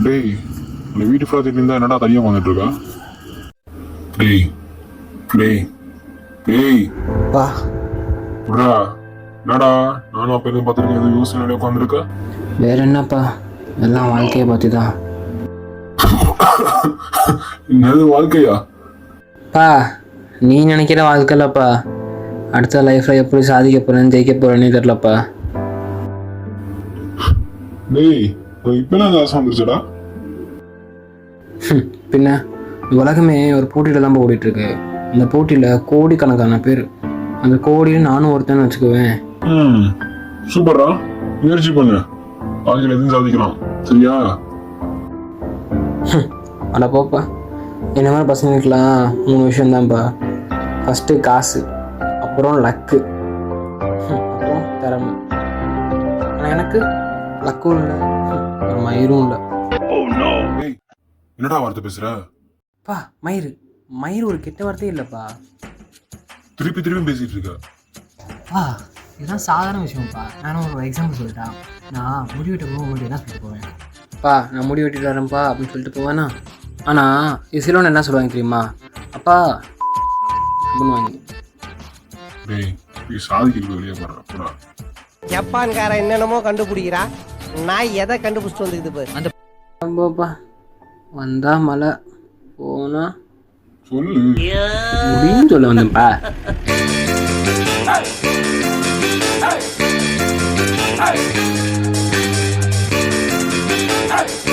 டேய், உன்னை வீட்டு ஃபுல்லாக திட்டிருந்தா என்னடா தனியாக வந்துட்டு இருக்கா? டேய் டேய் டேய் பா விட்றா. என்னடா நானும் அப்போ எதுவும் பார்த்துருக்கேன், எதுவும் யோசனை உட்காந்துருக்க? வேற என்னப்பா, எல்லாம் வாழ்க்கையை பற்றி தான். என்னது வாழ்க்கையா? பா நீ நினைக்கிற வாழ்க்கைலப்பா, அடுத்த லைஃப்பில் எப்படி சாதிக்க போகிறேன்னு ஜெயிக்க போகிறேன்னு தெரிலப்பா. டேய் இப்பெல்லாம் அந்த ஆசை வந்துருச்சுடா. பின்ன உலகமே ஒரு போட்டியில் தான் ஓடிட்டுருக்கு. அந்த போட்டியில் கோடிக்கணக்கான பேர், அந்த கோடியில் நானும் ஒருத்தன்னு வச்சுக்குவேன். சூப்பரா, முயற்சி பண்ணு, வாழ்க்கையில் எதுவும் சாதிக்கலாம், சரியா? அட போப்பா, என்ன மாதிரி பசங்களுக்கெல்லாம் 3 விஷயம்தான்ப்பா. ஃபஸ்ட்டு காசு, அப்புறம் லக்கு, அப்புறம் திறமை. ஆனால் எனக்கு லக்கும் இல்லை, ஒரு மயிரும் இல்லை. என்னடா வார்த்தை பேசுற? பா மயிறு மயிறு ஒரு கெட்ட வார்த்தையே இல்லைப்பா. திருப்பி திருப்பி பேசிட்டு இருக்க. பா இதெல்லாம் சாதாரண விஷயம்ப்பா. நானும் ஒரு எக்ஸாம்பிள் சொல்லிட்டேன். நான் முடி வெட்ட போக உங்கள்கிட்ட என்ன சொல்லிட்டு போவேன்? பா நான் முடி வெட்டிட்டு வரேன்ப்பா அப்படின்னு சொல்லிட்டு போவேன்னா. ஆனால் இது சிலோன்னு என்ன சொல்லுவாங்க தெரியுமா? அப்பா அப்படின்னு வாங்கி. டேய் நீ சாதிக்கிறது வெளியே போடுற. ஜப்பான்காரன் என்னென்னமோ கண்டுபிடிக்கிறா, நான் எதை கண்டுபிடிச்சிட்டு வந்துக்குது பாரு. அந்த போப்பா வந்தா மழை போனா சொல்லு முடியும் சொல்ல வந்தேன்ப்பா. Hey!